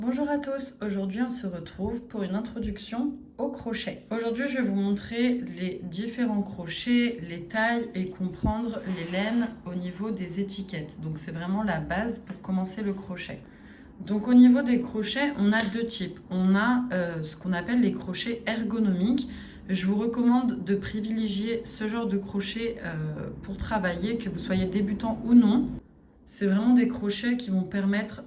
Bonjour à tous, aujourd'hui on se retrouve pour une introduction au crochet. Aujourd'hui je vais vous montrer les différents crochets, les tailles et comprendre les laines au niveau des étiquettes. Donc c'est vraiment la base pour commencer le crochet. Donc au niveau des crochets, on a deux types. On a ce qu'on appelle les crochets ergonomiques. Je vous recommande de privilégier ce genre de crochet pour travailler, que vous soyez débutant ou non. C'est vraiment des crochets qui vont permettre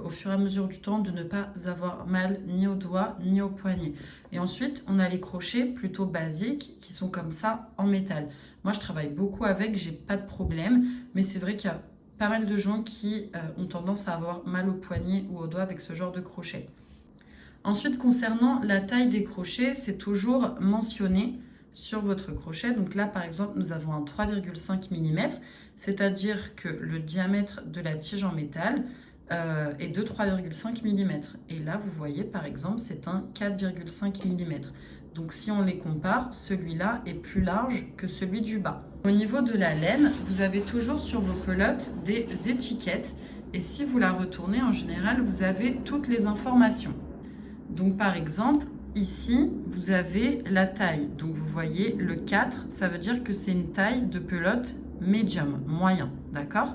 au fur et à mesure du temps de ne pas avoir mal ni aux doigts ni aux poignets. Et ensuite, on a les crochets plutôt basiques qui sont comme ça en métal. Moi, je travaille beaucoup avec, j'ai pas de problème, mais c'est vrai qu'il y a pas mal de gens qui ont tendance à avoir mal aux poignets ou aux doigts avec ce genre de crochet. Ensuite, concernant la taille des crochets, c'est toujours mentionné sur votre crochet. Donc là, par exemple, nous avons un 3,5 mm, c'est-à-dire que le diamètre de la tige en métal est de 3,5 mm. Et là, vous voyez, par exemple, c'est un 4,5 mm. Donc si on les compare, celui-là est plus large que celui du bas. Au niveau de la laine, vous avez toujours sur vos pelotes des étiquettes. Et si vous la retournez, en général, vous avez toutes les informations. Donc par exemple, ici, vous avez la taille. Donc vous voyez le 4, ça veut dire que c'est une taille de pelote médium, moyen, d'accord?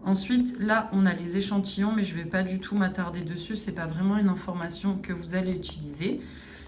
Ensuite, là, on a les échantillons, mais je ne vais pas du tout m'attarder dessus. Ce n'est pas vraiment une information que vous allez utiliser.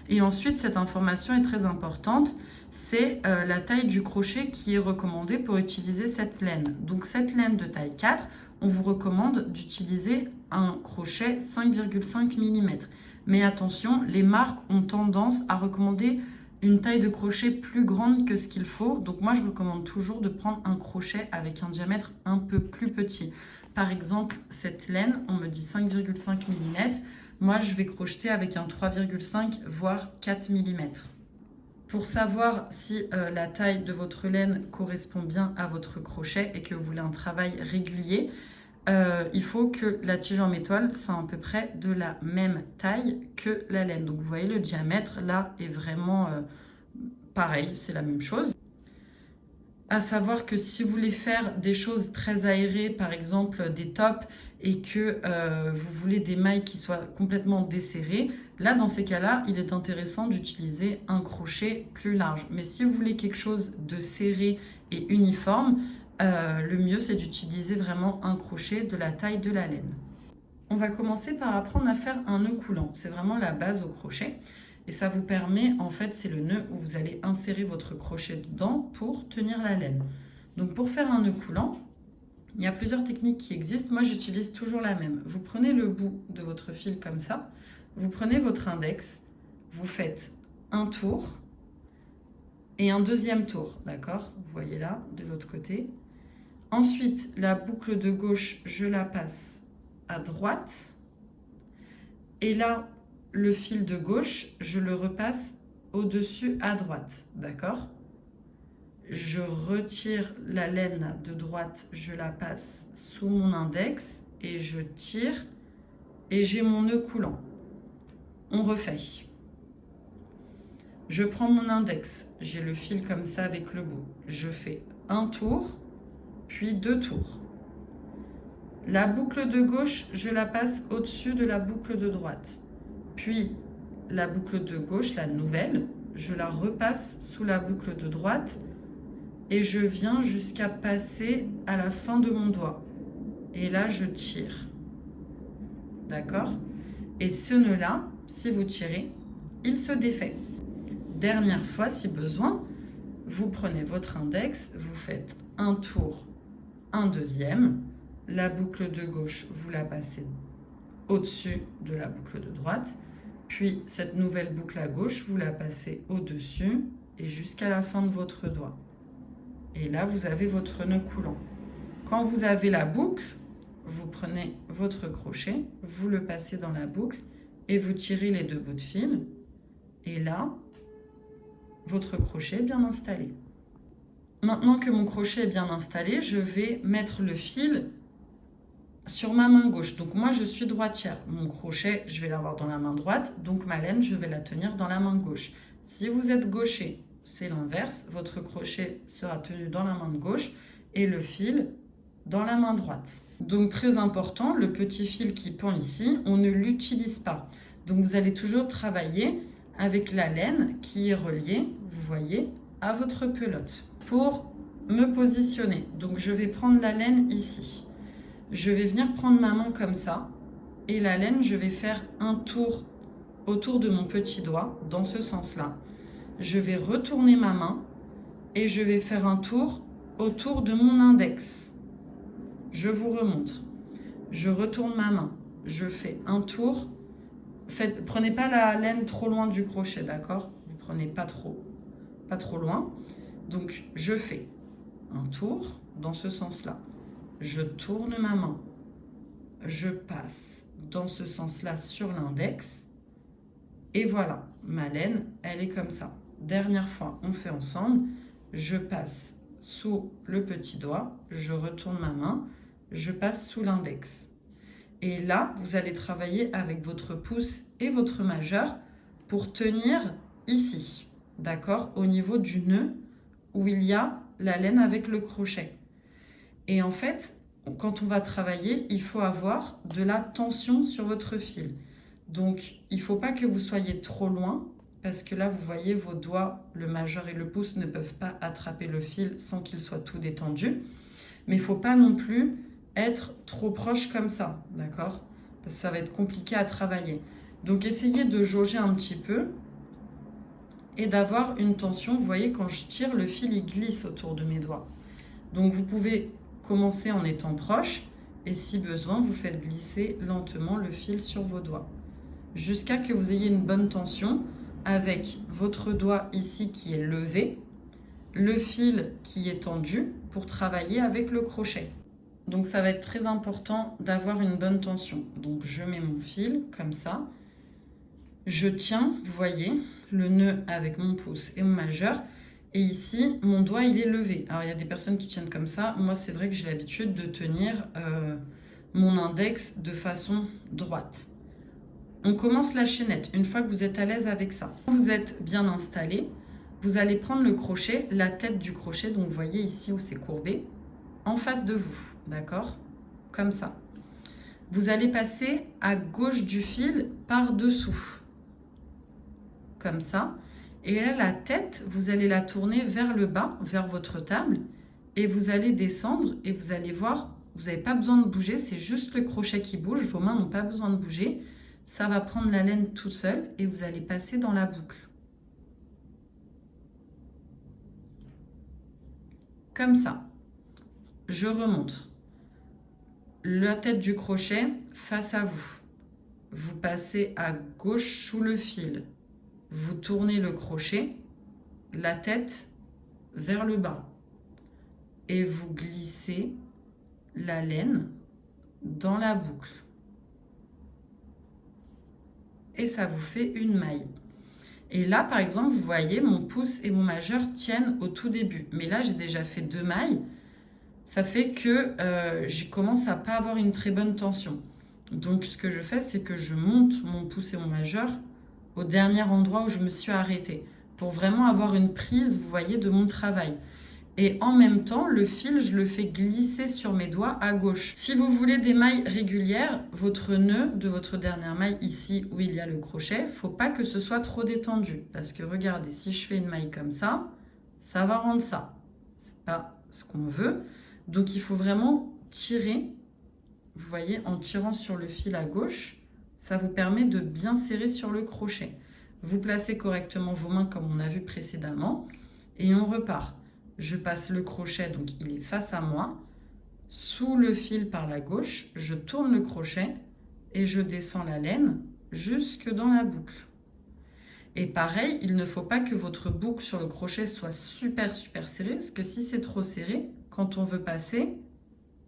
Et ensuite, cette information est très importante. C'est la taille du crochet qui est recommandée pour utiliser cette laine. Donc cette laine de taille 4, on vous recommande d'utiliser un crochet 5,5 mm. Mais attention, les marques ont tendance à recommander une taille de crochet plus grande que ce qu'il faut. Donc moi, je recommande toujours de prendre un crochet avec un diamètre un peu plus petit. Par exemple, cette laine, on me dit 5,5 mm. Moi, je vais crocheter avec un 3,5 voire 4 mm. Pour savoir si la taille de votre laine correspond bien à votre crochet et que vous voulez un travail régulier, il faut que la tige en métal soit à peu près de la même taille que la laine. Donc vous voyez, le diamètre là est vraiment pareil, c'est la même chose. À savoir que si vous voulez faire des choses très aérées, par exemple des tops, et que vous voulez des mailles qui soient complètement desserrées, là, dans ces cas-là, il est intéressant d'utiliser un crochet plus large. Mais si vous voulez quelque chose de serré et uniforme, le mieux, c'est d'utiliser vraiment un crochet de la taille de la laine. On va commencer par apprendre à faire un nœud coulant. C'est vraiment la base au crochet. Et ça vous permet, en fait, c'est le nœud où vous allez insérer votre crochet dedans pour tenir la laine. Donc pour faire un nœud coulant, il y a plusieurs techniques qui existent. Moi, j'utilise toujours la même. Vous prenez le bout de votre fil comme ça, vous prenez votre index, vous faites un tour et un deuxième tour, d'accord? Vous voyez là, de l'autre côté. Ensuite, la boucle de gauche, je la passe à droite. Et là, le fil de gauche, je le repasse au-dessus à droite, d'accord? Je retire la laine de droite, je la passe sous mon index et je tire et j'ai mon nœud coulant. On refait. Je prends mon index, j'ai le fil comme ça avec le bout. Je fais un tour, puis deux tours. La boucle de gauche, je la passe au-dessus de la boucle de droite. Puis la boucle de gauche, la nouvelle, je la repasse sous la boucle de droite et je viens jusqu'à passer à la fin de mon doigt. Et là, je tire. D'accord? Et ce nœud-là, si vous tirez, il se défait. Dernière fois, si besoin, vous prenez votre index, vous faites un tour, un deuxième. La boucle de gauche, vous la passez au-dessus de la boucle de droite. Puis cette nouvelle boucle à gauche, vous la passez au-dessus et jusqu'à la fin de votre doigt. Et là, vous avez votre nœud coulant. Quand vous avez la boucle, vous prenez votre crochet, vous le passez dans la boucle et vous tirez les deux bouts de fil. Et là, votre crochet est bien installé. Maintenant que mon crochet est bien installé, je vais mettre le fil sur ma main gauche. Donc moi, je suis droitière. Mon crochet, je vais l'avoir dans la main droite. Donc ma laine, je vais la tenir dans la main gauche. Si vous êtes gaucher, c'est l'inverse. Votre crochet sera tenu dans la main de gauche et le fil dans la main droite. Donc très important, le petit fil qui pend ici, on ne l'utilise pas. Donc vous allez toujours travailler avec la laine qui est reliée, vous voyez, à votre pelote. Pour me positionner, donc je vais prendre la laine ici. Je vais venir prendre ma main comme ça et la laine, je vais faire un tour autour de mon petit doigt dans ce sens-là. Je vais retourner ma main et je vais faire un tour autour de mon index. Je vous remontre. Je retourne ma main. Je fais un tour. Prenez pas la laine trop loin du crochet, d'accord? Vous prenez pas trop loin. Donc, je fais un tour dans ce sens-là. Je tourne ma main. Je passe dans ce sens-là sur l'index. Et voilà, ma laine, elle est comme ça. Dernière fois, on fait ensemble. Je passe sous le petit doigt. Je retourne ma main. Je passe sous l'index. Et là, vous allez travailler avec votre pouce et votre majeur pour tenir ici, d'accord, au niveau du nœud où il y a la laine avec le crochet. Et en fait, quand on va travailler, il faut avoir de la tension sur votre fil. Donc, il ne faut pas que vous soyez trop loin parce que là, vous voyez, vos doigts, le majeur et le pouce ne peuvent pas attraper le fil sans qu'il soit tout détendu. Mais il ne faut pas non plus être trop proche comme ça, d'accord? Parce que ça va être compliqué à travailler. Donc, essayez de jauger un petit peu et d'avoir une tension. Vous voyez, quand je tire, le fil, il glisse autour de mes doigts. Donc, vous pouvez commencer en étant proche et si besoin, vous faites glisser lentement le fil sur vos doigts jusqu'à que vous ayez une bonne tension avec votre doigt ici qui est levé, le fil qui est tendu pour travailler avec le crochet. Donc ça va être très important d'avoir une bonne tension. Donc je mets mon fil comme ça. Je tiens, vous voyez, le nœud avec mon pouce et mon majeur. Et ici, mon doigt, il est levé. Alors il y a des personnes qui tiennent comme ça. Moi, c'est vrai que j'ai l'habitude de tenir mon index de façon droite. On commence la chaînette une fois que vous êtes à l'aise avec ça. Quand vous êtes bien installé, vous allez prendre le crochet, la tête du crochet, donc vous voyez ici où c'est courbé, en face de vous, d'accord? Comme ça. Vous allez passer à gauche du fil par-dessous. Comme ça. Et là, la tête, vous allez la tourner vers le bas, vers votre table. Et vous allez descendre et vous allez voir, vous n'avez pas besoin de bouger, c'est juste le crochet qui bouge. Vos mains n'ont pas besoin de bouger. Ça va prendre la laine tout seul et vous allez passer dans la boucle. Comme ça. Je remonte. La tête du crochet face à vous. Vous passez à gauche sous le fil. Vous tournez le crochet, la tête vers le bas. Et vous glissez la laine dans la boucle. Et ça vous fait une maille. Et là, par exemple, vous voyez, mon pouce et mon majeur tiennent au tout début. Mais là, j'ai déjà fait 2 mailles. Ça fait que je commence à pas avoir une très bonne tension. Donc, ce que je fais, c'est que je monte mon pouce et mon majeur au dernier endroit où je me suis arrêtée pour vraiment avoir une prise, vous voyez, de mon travail. Et en même temps, le fil, je le fais glisser sur mes doigts à gauche. Si vous voulez des mailles régulières, votre nœud de votre dernière maille, ici où il y a le crochet, faut pas que ce soit trop détendu. Parce que regardez, si je fais une maille comme ça, ça va rendre ça. C'est pas ce qu'on veut. Donc, il faut vraiment tirer, vous voyez, en tirant sur le fil à gauche, ça vous permet de bien serrer sur le crochet. Vous placez correctement vos mains comme on a vu précédemment et on repart. Je passe le crochet, donc il est face à moi, sous le fil par la gauche, je tourne le crochet et je descends la laine jusque dans la boucle. Et pareil, il ne faut pas que votre boucle sur le crochet soit super serrée, parce que si c'est trop serré, quand on veut passer,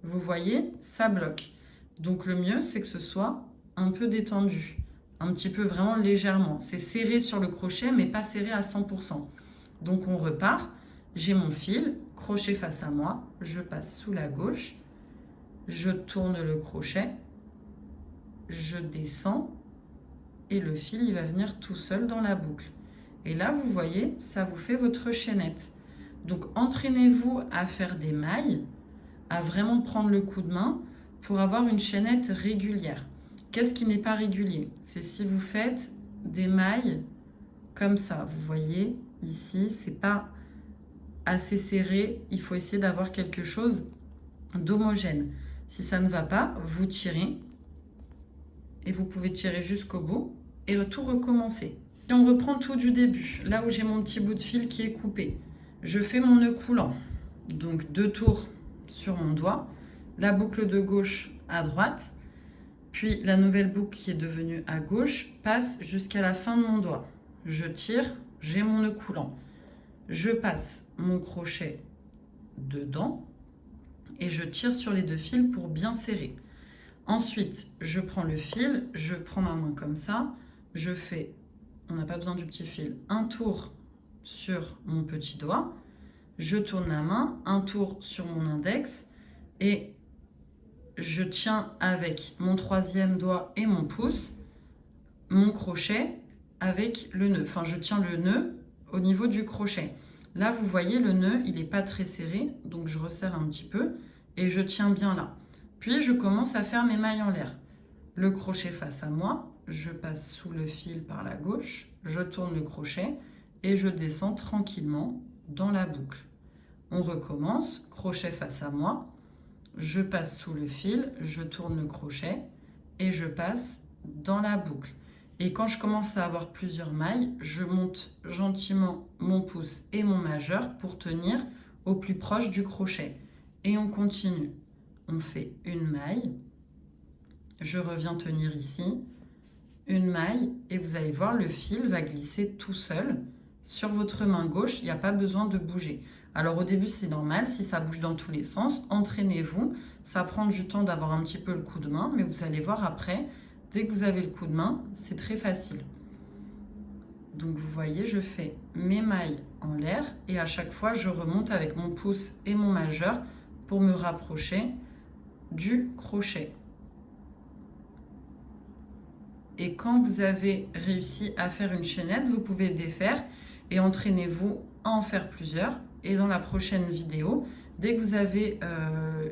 vous voyez, ça bloque. Donc le mieux, c'est que ce soit un peu détendu, un petit peu vraiment légèrement. C'est serré sur le crochet, mais pas serré à 100%. Donc on repart, j'ai mon fil, crochet face à moi, je passe sous la gauche, je tourne le crochet, je descends, et le fil, il va venir tout seul dans la boucle. Et là, vous voyez, ça vous fait votre chaînette. Donc, entraînez-vous à faire des mailles, à vraiment prendre le coup de main pour avoir une chaînette régulière. Qu'est-ce qui n'est pas régulier? C'est si vous faites des mailles comme ça. Vous voyez ici, c'est pas assez serré. Il faut essayer d'avoir quelque chose d'homogène. Si ça ne va pas, vous tirez et vous pouvez tirer jusqu'au bout et tout recommencer. Si on reprend tout du début, là où j'ai mon petit bout de fil qui est coupé, je fais mon nœud coulant. Donc 2 tours sur mon doigt, la boucle de gauche à droite, puis la nouvelle boucle qui est devenue à gauche passe jusqu'à la fin de mon doigt. Je tire, j'ai mon nœud coulant. Je passe mon crochet dedans et je tire sur les 2 fils pour bien serrer. Ensuite, je prends le fil, je prends ma main comme ça, je fais, on n'a pas besoin du petit fil, un tour sur mon petit doigt, je tourne la main, un tour sur mon index et je tiens avec mon 3e doigt et mon pouce mon crochet avec le nœud. Enfin, je tiens le nœud au niveau du crochet. Là, vous voyez, le nœud, il n'est pas très serré, donc je resserre un petit peu et je tiens bien là. Puis, je commence à faire mes mailles en l'air. Le crochet face à moi, je passe sous le fil par la gauche, je tourne le crochet et je descends tranquillement dans la boucle. On recommence, crochet face à moi, je passe sous le fil, je tourne le crochet et je passe dans la boucle. Et quand je commence à avoir plusieurs mailles, je monte gentiment mon pouce et mon majeur pour tenir au plus proche du crochet. Et on continue. On fait une maille, je reviens tenir ici, une maille, et vous allez voir, le fil va glisser tout seul sur votre main gauche, il n'y a pas besoin de bouger. Alors au début c'est normal, si ça bouge dans tous les sens, entraînez-vous, ça prend du temps d'avoir un petit peu le coup de main, mais vous allez voir après, dès que vous avez le coup de main, c'est très facile. Donc vous voyez, je fais mes mailles en l'air et à chaque fois je remonte avec mon pouce et mon majeur pour me rapprocher du crochet. Et quand vous avez réussi à faire une chaînette, vous pouvez défaire et entraînez-vous à en faire plusieurs. Et dans la prochaine vidéo, dès que vous avez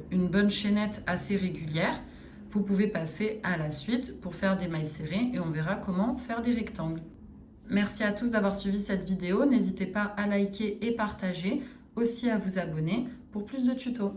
une bonne chaînette assez régulière, vous pouvez passer à la suite pour faire des mailles serrées et on verra comment faire des rectangles. Merci à tous d'avoir suivi cette vidéo. N'hésitez pas à liker et partager, aussi à vous abonner pour plus de tutos.